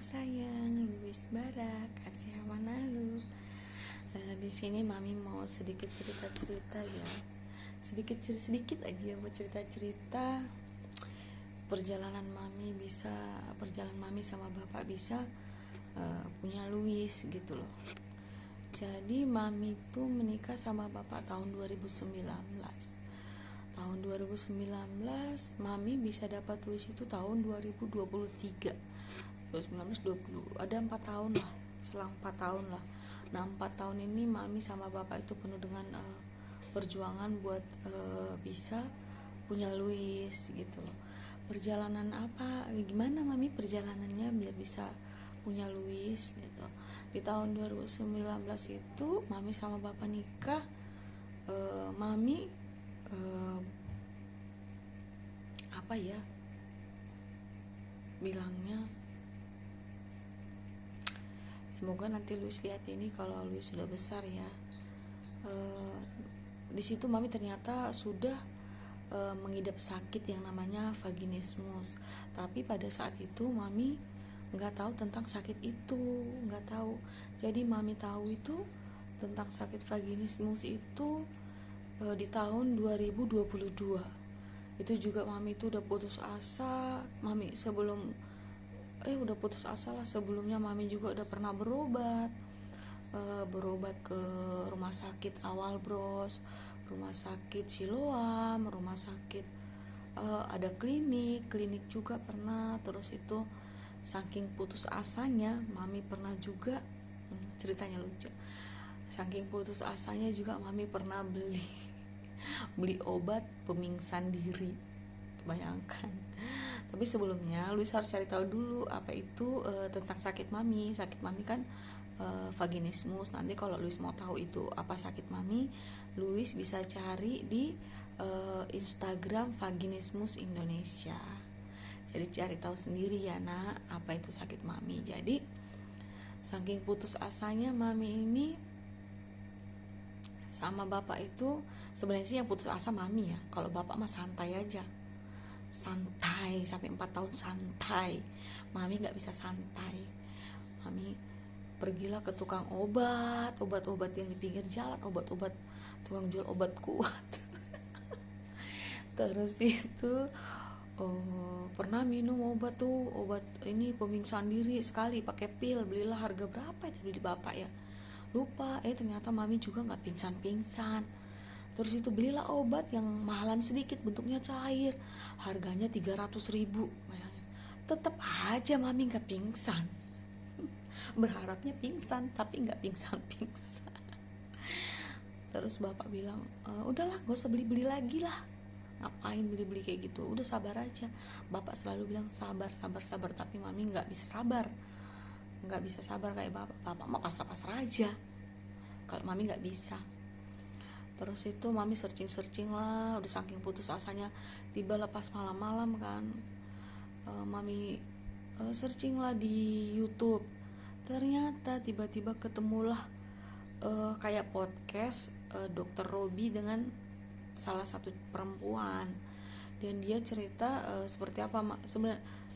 aku sayang, Luis Bara, kasih mana lu? Di sini mami mau sedikit cerita-cerita ya, sedikit aja mau cerita-cerita perjalanan mami sama bapak bisa punya Luis gitu loh. Jadi mami tuh menikah sama bapak tahun 2019. Tahun 2019 mami bisa dapat Luis itu tahun 2023. 2019 20 ada 4 tahun lah, selang 4 tahun lah. Nah 4 tahun ini mami sama bapak itu penuh dengan perjuangan buat bisa punya Luis gitu loh. Perjalanan apa, gimana mami perjalanannya biar bisa punya Luis gitu. Di tahun 2019 itu mami sama bapak nikah. Mami apa ya bilangnya, semoga nanti Luis lihat ini kalau Luis sudah besar ya. Di situ mami ternyata sudah mengidap sakit yang namanya vaginismus, tapi pada saat itu mami nggak tahu tentang sakit itu, nggak tahu. Jadi mami tahu itu tentang sakit vaginismus itu di tahun 2022. Itu juga mami itu udah putus asa. Mami udah putus asa lah. Sebelumnya mami juga udah pernah berobat ke rumah sakit Awal Bros, rumah sakit Siloam, rumah sakit ada klinik juga pernah. Terus itu saking putus asanya mami pernah juga, ceritanya lucu, saking putus asanya juga mami pernah beli obat pemingsan diri, bayangkan. Tapi sebelumnya Luis harus cari tahu dulu apa itu tentang sakit mami kan vaginismus. Nanti kalau Luis mau tahu itu apa sakit mami, Luis bisa cari di Instagram Vaginismus Indonesia. Jadi cari tahu sendiri ya nak, apa itu sakit mami. Jadi saking putus asanya mami ini sama bapak itu, sebenarnya sih yang putus asa mami ya. Kalau bapak mah santai aja, santai sampai 4 tahun santai. Mami nggak bisa santai. Mami pergilah ke tukang obat yang di pinggir jalan, obat-obat, tukang jual obat kuat. Terus itu pernah minum obat ini pemingsan diri sekali pakai pil. Belilah harga berapa itu beli bapak ya, lupa. Ternyata mami juga nggak pingsan. Terus itu belilah obat yang mahalan sedikit, bentuknya cair, harganya 300.000. Bayangin, tetap aja mami nggak pingsan. Berharapnya pingsan tapi nggak pingsan. Terus bapak bilang, udahlah gak usah beli lagi lah, ngapain beli kayak gitu, udah sabar aja. Bapak selalu bilang sabar, tapi mami nggak bisa sabar kayak bapak mau pasrah aja kalau mami nggak bisa. Terus itu mami searching lah, udah saking putus asanya. Tiba lepas malam-malam kan, mami searching lah di YouTube. Ternyata tiba-tiba ketemulah kayak podcast Dokter Robi dengan salah satu perempuan, dan dia cerita seperti apa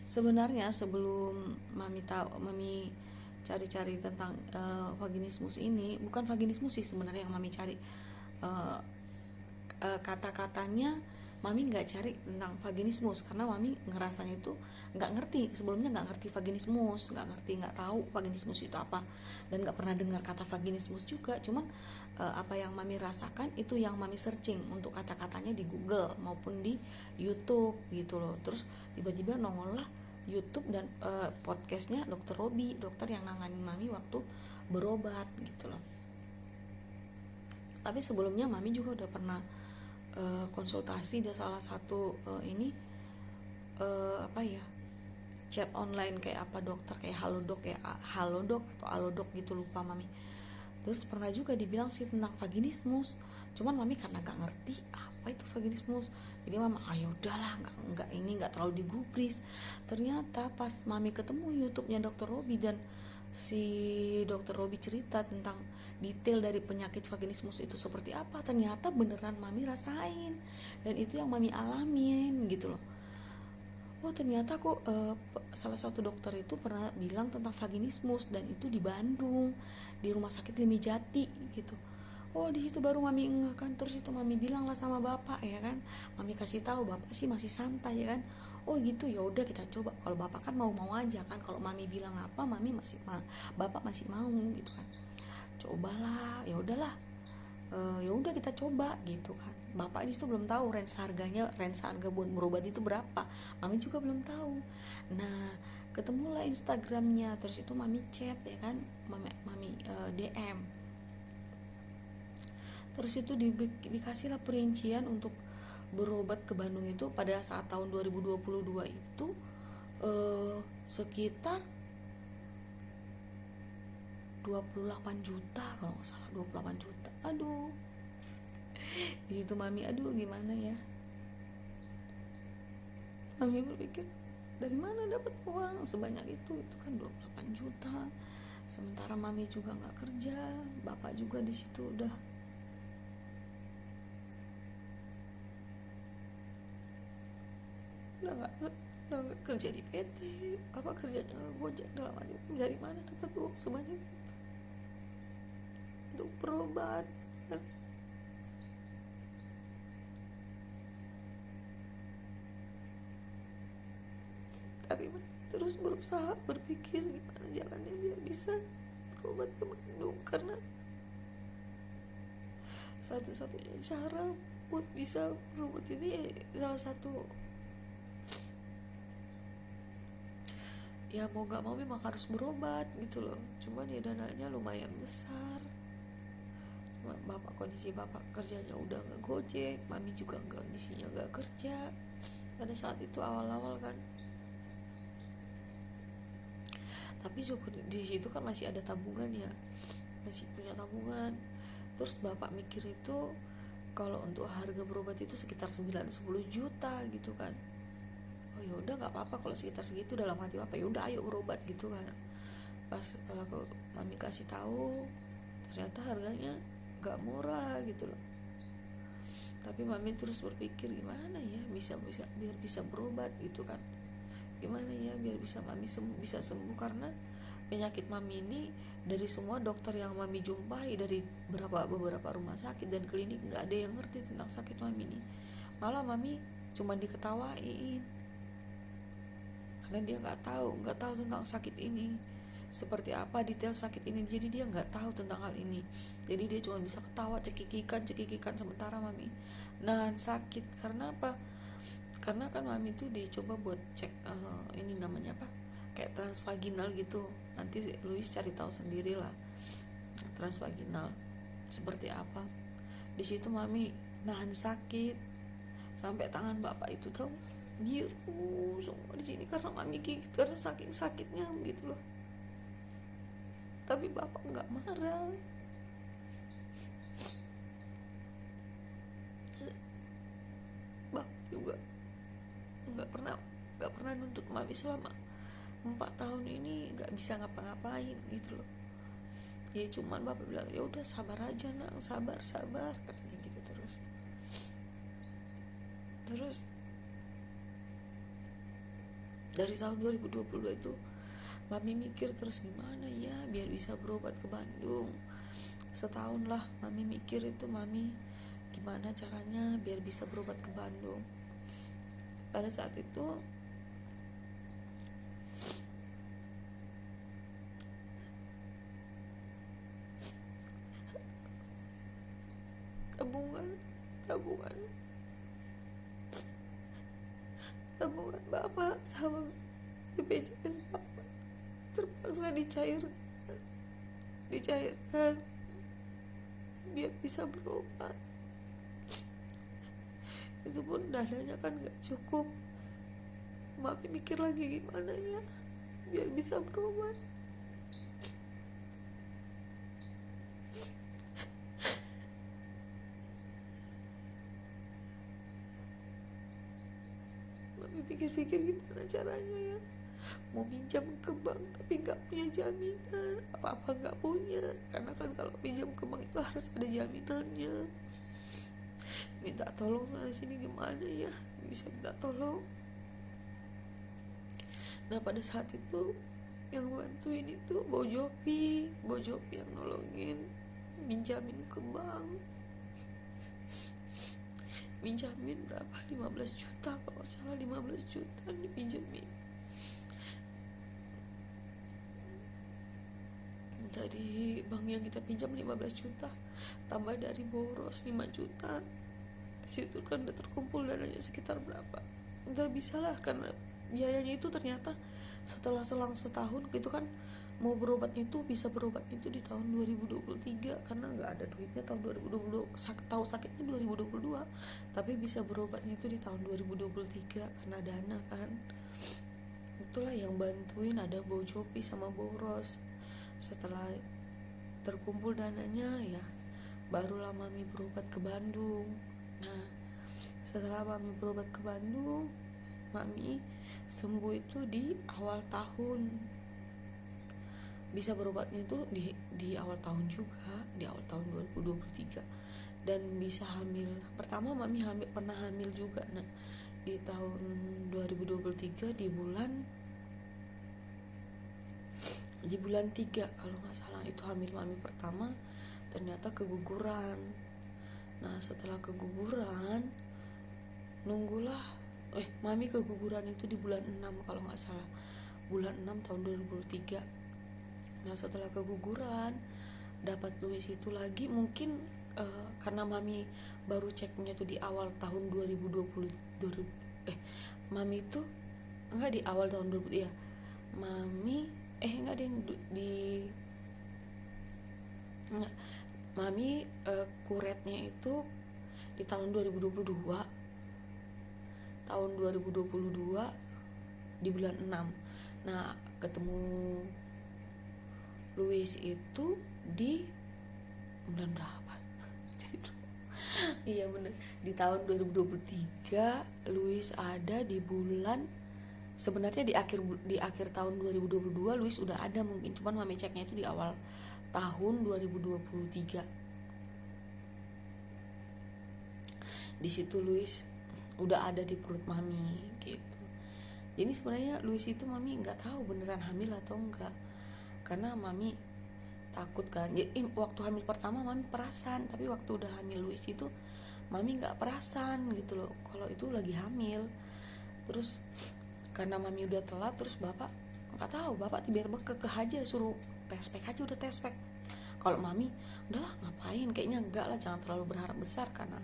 sebenarnya. Sebelum mami cari-cari tentang vaginismus ini, bukan vaginismus sih sebenarnya yang mami cari, kata-katanya mami nggak cari tentang vaginismus karena mami ngerasanya itu nggak ngerti. Sebelumnya nggak ngerti vaginismus, nggak tahu vaginismus itu apa, dan nggak pernah dengar kata vaginismus juga. Cuman apa yang mami rasakan itu yang mami searching untuk kata-katanya di Google maupun di YouTube gitu loh. Terus tiba-tiba nongol lah YouTube dan podcastnya Dokter Robi, dokter yang nanganin mami waktu berobat gitu loh. Tapi sebelumnya mami juga udah pernah konsultasi di salah satu chat online kayak apa dokter, kayak Halodoc atau Alodok gitu, lupa mami. Terus pernah juga dibilang sih tentang vaginismus, cuman mami karena nggak ngerti apa itu vaginismus, jadi mama udahlah nggak terlalu digubris. Ternyata pas mami ketemu YouTube-nya Dokter Robi dan si Dokter Robi cerita tentang detail dari penyakit vaginismus itu seperti apa, ternyata beneran mami rasain dan itu yang mami alamin gitu loh. oh ternyata kok salah satu dokter itu pernah bilang tentang vaginismus, dan itu di Bandung, di rumah sakit Limi Jati gitu. Oh di situ baru mami ngeh kan. Terus itu mami bilang lah sama bapak ya kan, mami kasih tahu, bapak sih masih santai ya kan. Oh gitu, ya udah kita coba. Kalau bapak kan mau aja kan, kalau mami bilang apa mami masih bapak masih mau gitu kan. Cobalah, ya udahlah, ya udah kita coba gitu kan. Bapak di situ belum tahu range harga buat berobat itu berapa, mami juga belum tahu. Nah ketemulah Instagramnya, terus itu mami chat ya kan, mami DM. Terus itu dikasihlah perincian untuk berobat ke Bandung itu pada saat tahun 2022 itu sekitar 28 juta kalau nggak salah, 28 juta. Aduh, di situ mami aduh gimana ya, mami berpikir dari mana dapat uang sebanyak itu kan 28 juta. Sementara mami juga nggak kerja, bapak juga di situ udah nggak kerja di PT, bapak kerjanya Gojek. Dalam arti dari mana dapat uang sebanyak itu untuk berobat kan? Tapi terus berusaha berpikir gimana jalannya biar bisa berobat ke Bandung, karena satu-satunya cara buat bisa berobat ini salah satu ya mau gak mau memang harus berobat gitu loh. Cuman ya dananya lumayan besar. Kondisi bapak kerjanya udah gak Gojek, mami juga kondisinya gak kerja pada saat itu awal-awal kan. Tapi syukur di situ kan masih ada tabungan ya, masih punya tabungan. Terus bapak mikir itu kalau untuk harga berobat itu sekitar 9-10 juta gitu kan. Oh ya udah nggak apa-apa kalau sekitar segitu. Dalam hati bapak ya udah ayo berobat gitu kan. Pas mami kasih tahu ternyata harganya nggak murah gitu loh. Tapi mami terus berpikir gimana ya bisa biar bisa berobat gitu kan, gimana ya biar bisa mami bisa sembuh. Karena penyakit mami ini dari semua dokter yang mami jumpai, dari beberapa rumah sakit dan klinik, nggak ada yang ngerti tentang sakit mami ini. Malah mami cuma diketawain karena dia nggak tahu tentang sakit ini seperti apa detail sakit ini. Jadi dia nggak tahu tentang hal ini, jadi dia cuma bisa ketawa cekikikan. Sementara mami nahan sakit. Karena apa? Karena kan mami tuh dicoba buat cek ini namanya apa, kayak transvaginal gitu. Nanti Luis cari tahu sendiri lah transvaginal seperti apa. Di situ mami nahan sakit sampai tangan bapak itu tahu biru semua di sini karena mami gigit, karena saking sakitnya gitu loh. Tapi bapak nggak marah. Bapak juga nggak pernah nuntut mami selama 4 tahun ini nggak bisa ngapa-ngapain gitu loh. Ya cuman bapak bilang ya udah sabar aja nak, sabar katanya gitu. Terus dari tahun 2022 itu mami mikir terus gimana ya biar bisa berobat ke Bandung. Setahun lah mami mikir itu, mami gimana caranya biar bisa berobat ke Bandung. Pada saat itu tabungan bapak sama BPJS bapak terpaksa dicairkan biar bisa berobat. Itu pun dananya kan gak cukup. Mami mikir lagi gimana ya biar bisa berobat. Mami pikir-pikir gimana caranya ya, mau pinjam ke bank tapi gak punya jaminan, apa-apa gak punya. Karena kan kalau pinjam ke bank itu harus ada jaminannya. Minta tolong sana sini gimana ya bisa minta tolong. Nah pada saat itu yang bantuin itu Bojopi yang nolongin, minjamin ke bank, minjamin berapa, 15 juta kalau nggak salah, 15 juta dipinjemin dari bank yang kita pinjam. 15 juta tambah dari boros 5 juta, situ kan udah terkumpul dananya sekitar berapa, nggak bisa lah, karena biayanya itu ternyata setelah selang setahun gitu kan, mau berobatnya itu bisa berobatnya itu di tahun 2023 karena nggak ada duitnya tahun 2020, tahu sakitnya 2022 tapi bisa berobatnya itu di tahun 2023 karena dana kan. Itulah yang bantuin ada Bojopi sama Boros. Setelah terkumpul dananya ya barulah Mami berobat ke Bandung. Nah setelah Mami berobat ke Bandung, Mami sembuh itu di awal tahun, bisa berobatnya itu di awal tahun juga, di awal tahun 2023, dan bisa hamil. Pertama Mami pernah hamil juga. Nah di tahun 2023 di bulan 3 kalau nggak salah itu hamil Mami pertama, ternyata keguguran. Nah setelah keguguran Mami keguguran itu di bulan 6 kalau nggak salah, bulan 6 tahun 2023. Nah setelah keguguran dapat Louis itu lagi, mungkin karena Mami baru ceknya tuh di awal tahun 2020. Mami itu enggak di awal tahun 2000 ya. Mami enggak deh enggak. Mami kuretnya itu di tahun 2022. Tahun 2022 di bulan 6. Nah, ketemu Louis itu di bulan berapa? Iya bener, di tahun 2023 Louis ada di bulan, sebenarnya di akhir tahun 2022 Louis udah ada mungkin, cuman Mami ceknya itu di awal tahun 2023. Di situ Louis udah ada di perut Mami gitu. Jadi sebenarnya Louis itu Mami nggak tahu beneran hamil atau enggak, karena Mami takut kan. Jadi waktu hamil pertama Mami perasan, tapi waktu udah hamil Louis itu Mami nggak perasan gitu loh kalau itu lagi hamil. Terus karena Mami udah telat, terus bapak nggak tahu, bapak tiba-tiba kekeh aja suruh tespek aja, udah tespek. Kalau Mami udahlah ngapain, kayaknya enggak lah, jangan terlalu berharap besar, karena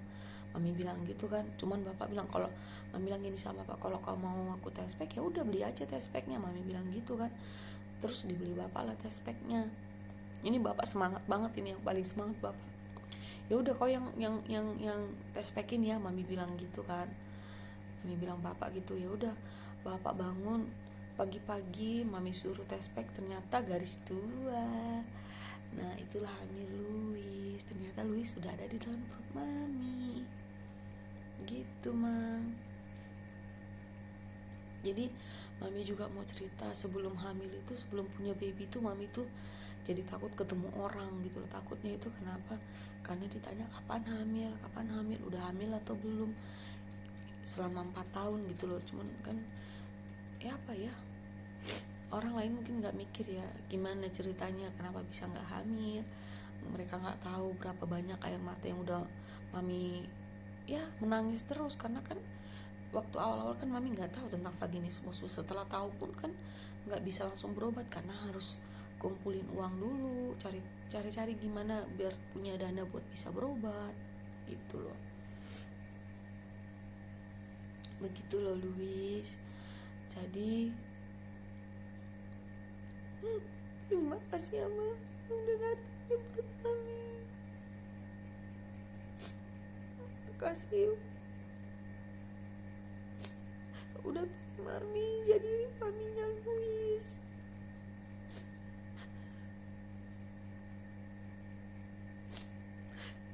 Mami bilang gitu kan. Cuman bapak bilang, kalau Mami bilang gini sama bapak, kalau kamu mau aku tespek ya udah beli aja tespeknya, Mami bilang gitu kan. Terus dibeli bapak lah tespeknya. Ini bapak semangat banget, ini yang paling semangat bapak. Ya udah kau yang tespekin ya, Mami bilang gitu kan. Mami bilang bapak gitu. Ya udah bapak bangun pagi-pagi, Mami suruh tespek, ternyata garis 2. Nah itulah hamil Louis. Ternyata Louis sudah ada di dalam perut Mami gitu Mang. Jadi Mami juga mau cerita, sebelum hamil itu, sebelum punya baby itu Mami tuh jadi takut ketemu orang gitu loh. Takutnya itu kenapa? Karena ditanya kapan hamil, udah hamil atau belum, selama 4 tahun gitu loh. Cuman kan ya apa ya, orang lain mungkin gak mikir ya gimana ceritanya, kenapa bisa gak hamil. Mereka gak tahu berapa banyak air mata yang udah Mami ya menangis terus, karena kan waktu awal-awal kan Mami gak tahu tentang vaginismus. Setelah tahu pun kan gak bisa langsung berobat, karena harus kumpulin uang dulu, cari gimana biar punya dana buat bisa berobat gitu loh. Begitu loh Louis. Jadi terima kasih ya Ma, udah datang di perut Mami. Kasih udah pilih Mami jadi maminya Louis.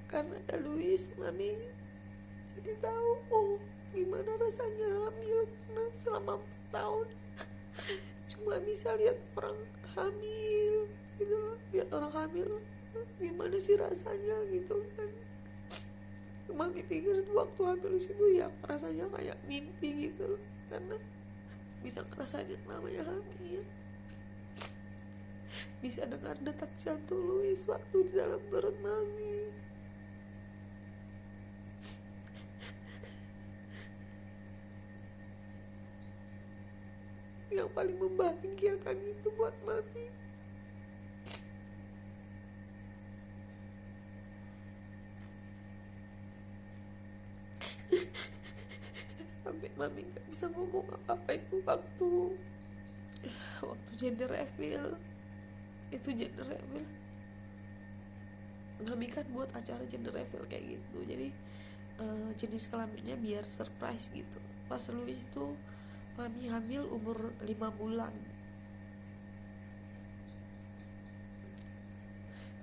Karena ada Louis, Mami jadi tahu gimana rasanya hamil, karena selama 4 tahun cuma bisa lihat orang hamil gitu loh, lihat orang hamil gimana sih rasanya gitu kan. Mami pikir waktu hamil itu ya rasanya kayak mimpi gitu loh, karena bisa ngerasain yang namanya hamil, bisa dengar detak jantung Louis waktu di dalam perut mami. Yang paling membahagiakan itu buat mami, sampai mami gak bisa ngomong apa-apa itu waktu gender reveal. Itu gender reveal, mami kan buat acara gender reveal kayak gitu, jadi jenis kelaminnya biar surprise gitu. Pas Louis itu mami hamil umur 5 bulan.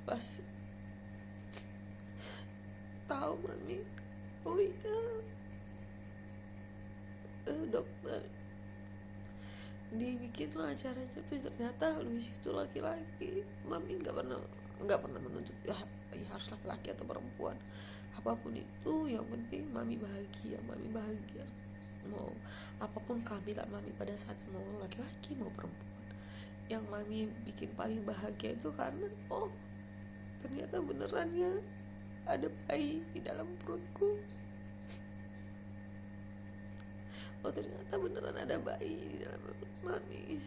Pas tahu mami, oh iya, dokter dibikin lah acaranya tuh ternyata Louis itu laki-laki. Mami nggak pernah menuntut ya harus laki-laki atau perempuan, apapun itu yang penting mami bahagia. Mau apapun kehamilan mami pada saat mau laki-laki mau perempuan, yang mami bikin paling bahagia itu karena ternyata benerannya ada bayi di dalam perutku. Ternyata beneran ada bayi di dalam perut mami.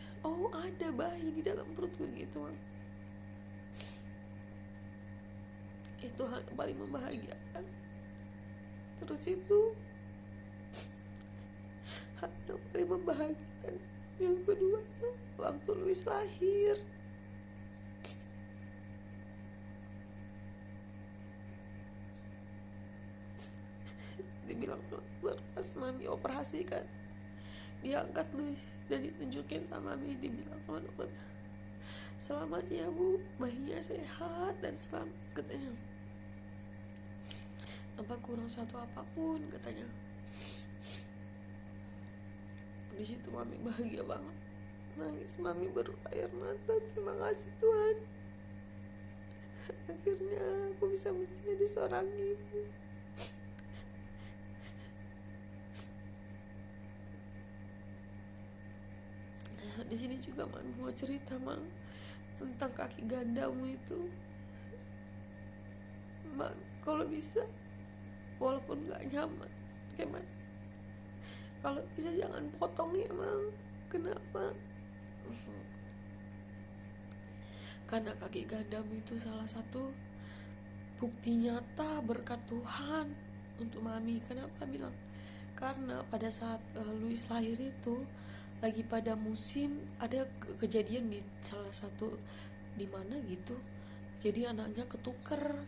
Ada bayi di dalam perutku gitu, Mam. Itu hal yang paling membahagiakan. Terus itu hal yang paling membahagiakan yang kedua itu waktu Louis lahir. Dibilang pas mami operasi kan, diangkat Louis dan ditunjukin sama mami, dibilang sama dokter, selamat ya bu, bayinya sehat dan selamat katanya, tanpa kurang satu apapun katanya. Di situ mami bahagia banget, nangis mami berair mata. Terima kasih Tuhan, akhirnya aku bisa menjadi seorang ibu. Di sini juga mami mau cerita Mang tentang kaki gandamu itu. Mang, kalau bisa walaupun gak nyaman gimana, kalau bisa jangan potong ya Mang. Kenapa? Karena kaki gandamu itu salah satu bukti nyata berkat Tuhan untuk mami. Kenapa bilang? Karena pada saat Louis lahir itu lagi pada musim ada kejadian di salah satu di mana gitu, jadi anaknya ketuker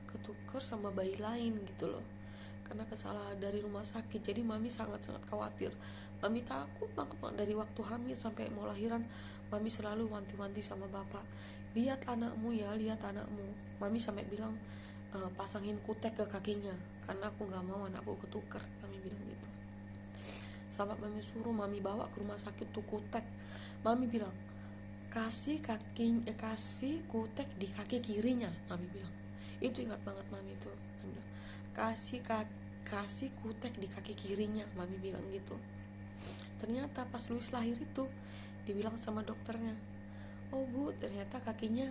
sama bayi lain gitu loh, karena kesalahan dari rumah sakit. Jadi mami sangat khawatir, mami takut dari waktu hamil sampai mau lahiran. Mami selalu wanti-wanti sama bapak, lihat anakmu ya, lihat anakmu. Mami sampai bilang pasangin kutek ke kakinya karena aku nggak mau anakku ketuker, mami bilang gitu. Sama mami suruh mami bawa ke rumah sakit tuh kutek. Mami bilang kasih kutek di kaki kirinya, mami bilang. Itu ingat banget mami tuh. Mami bilang kasih kutek di kaki kirinya, mami bilang gitu. Ternyata pas Louis lahir itu dibilang sama dokternya, oh bu, ternyata kakinya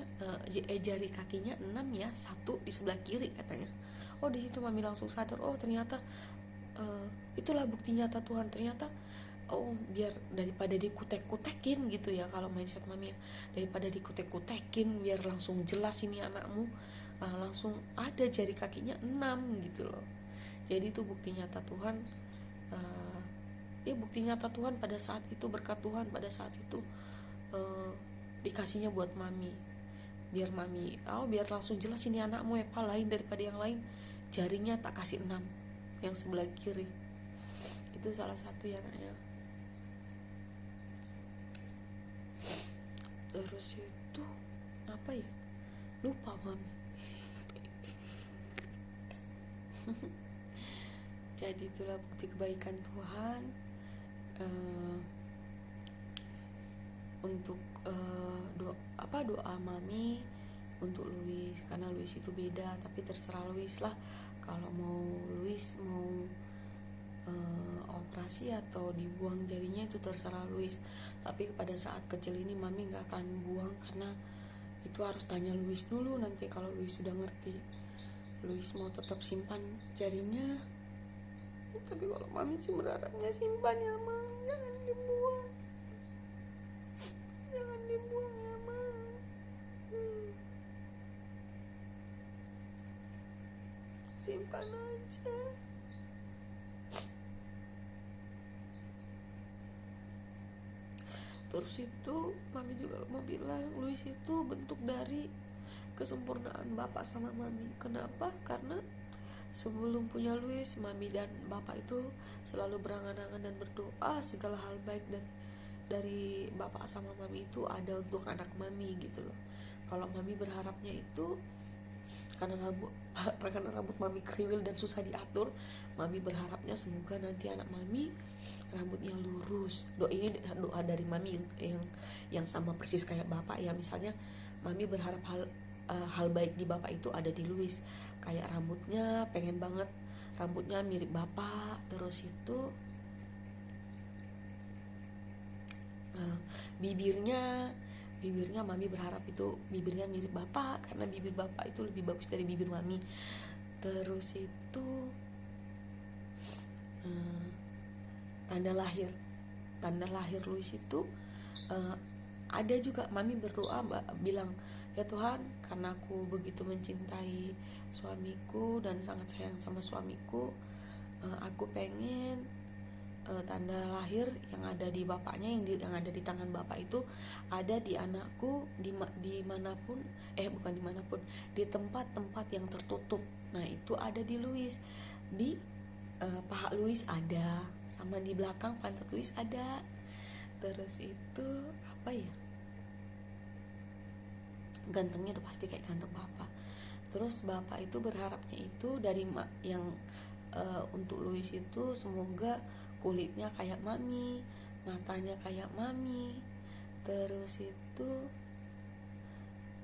jari kakinya 6 ya, 1 di sebelah kiri katanya. Di situ mami langsung sadar, ternyata itulah bukti nyata Tuhan. Ternyata biar daripada dikutek-kutekin gitu ya, kalau mindset mami ya, daripada dikutek-kutekin biar langsung jelas ini anakmu, langsung ada jari kakinya 6 gitu loh. Jadi itu bukti nyata Tuhan. Bukti nyata Tuhan pada saat itu, berkat Tuhan pada saat itu dikasihnya buat mami, biar mami biar langsung jelas ini anakmu lain daripada yang lain, jarinya tak kasih 6 yang sebelah kiri. Itu salah satu ya anaknya. Terus itu apa ya, lupa mami. Jadi itulah bukti kebaikan Tuhan untuk doa mami untuk Louis, karena Louis itu beda. Tapi terserah Louis lah, kalau mau Louis mau operasi atau dibuang jarinya itu terserah Luis. Tapi pada saat kecil ini mami nggak akan buang karena itu harus tanya Luis dulu. Nanti kalau Luis sudah ngerti, Luis mau tetap simpan jarinya. Tapi kalau mami sih berharapnya simpan ya Mam, jangan dibuang, jangan dibuang ya Mam. Simpan aja. Terus itu mami juga mau bilang Luis itu bentuk dari kesempurnaan bapak sama mami. Kenapa? Karena sebelum punya Luis, mami dan bapak itu selalu berangan-angan dan berdoa segala hal baik dari bapak sama mami itu ada untuk anak mami gitu loh. Kalau mami berharapnya itu karena rambut mami kriwil dan susah diatur, mami berharapnya semoga nanti anak mami rambutnya lurus. Ini doa dari mami yang sama persis kayak bapak ya. Misalnya mami berharap hal baik di bapak itu ada di Luis, kayak rambutnya pengen banget rambutnya mirip bapak. Terus itu bibirnya mami berharap itu bibirnya mirip bapak karena bibir bapak itu lebih bagus dari bibir mami. Terus itu tanda lahir Luis itu ada juga. Mami berdoa bilang, ya Tuhan, karena aku begitu mencintai suamiku dan sangat sayang sama suamiku, aku pengen tanda lahir yang ada di bapaknya, yang ada di tangan bapak itu ada di anakku, dimanapun bukan dimanapun, di tempat-tempat yang tertutup. Nah itu ada di Luis, di paha Luis ada, sama di belakang pantat Luis ada. Terus itu apa ya, gantengnya udah pasti kayak ganteng bapak. Terus bapak itu berharapnya itu dari yang untuk Luis itu semoga kulitnya kayak mami, matanya kayak mami. Terus itu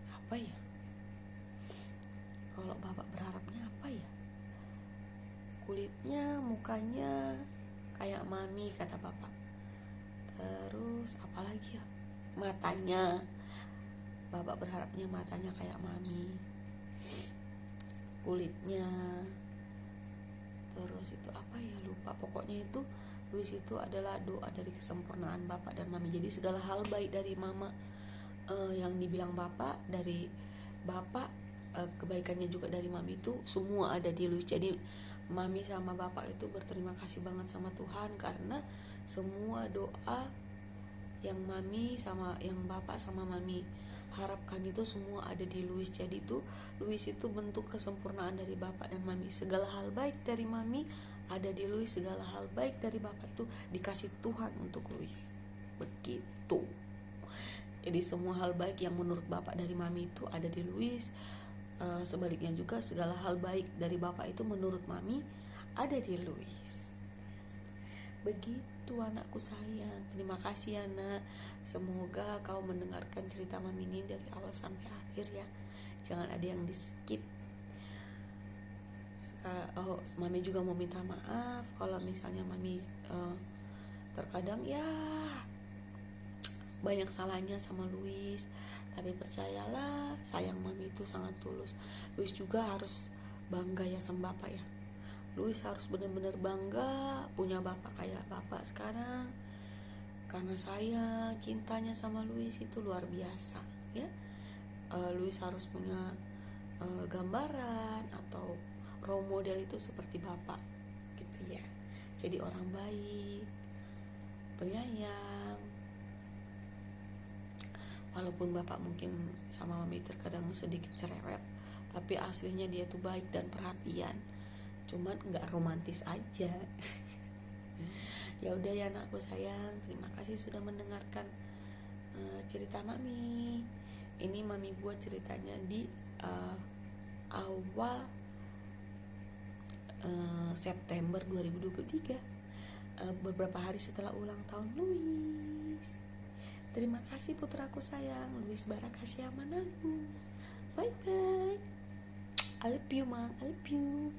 apa ya, kalau bapak berharapnya apa ya, kulitnya mukanya kayak mami kata bapak. Terus apa lagi ya, matanya, bapak berharapnya matanya kayak mami, kulitnya. Terus itu apa ya, lupa. Pokoknya itu Luis itu adalah doa dari kesempurnaan bapak dan mami. Jadi segala hal baik dari mama, yang dibilang bapak, dari bapak, kebaikannya juga dari mami, itu semua ada di Luis. Jadi mami sama bapak itu berterima kasih banget sama Tuhan karena semua doa yang mami sama yang bapak sama mami harapkan itu semua ada di Luis. Jadi itu Luis itu bentuk kesempurnaan dari bapak dan mami. Segala hal baik dari mami ada di Luis, segala hal baik dari bapak itu dikasih Tuhan untuk Luis. Begitu. Jadi semua hal baik yang menurut bapak dari mami itu ada di Luis. Sebaliknya juga segala hal baik dari bapak itu menurut mami ada di Luis. Begitu anakku sayang. Terima kasih ya nak. Semoga kau mendengarkan cerita mami ini dari awal sampai akhir ya. Jangan ada yang di skip. Mami juga mau minta maaf kalau misalnya mami terkadang ya banyak salahnya sama Luis. Tapi percayalah, sayang mami itu sangat tulus. Luis juga harus bangga ya sama bapak ya. Luis harus benar-benar bangga punya bapak kayak bapak sekarang, karena sayang cintanya sama Luis itu luar biasa ya. Luis harus punya gambaran atau role model itu seperti bapak gitu ya. Jadi orang baik, penyayang. Walaupun bapak mungkin sama mami terkadang sedikit cerewet, tapi aslinya dia tuh baik dan perhatian. Cuman nggak romantis aja. Ya udah ya anakku sayang, terima kasih sudah mendengarkan cerita mami. Ini mami buat ceritanya di awal September 2023, beberapa hari setelah ulang tahun Luis. Terima kasih putraku sayang, Luis Barakasya Manalku. Bye bye. I love you, Ma. I love you.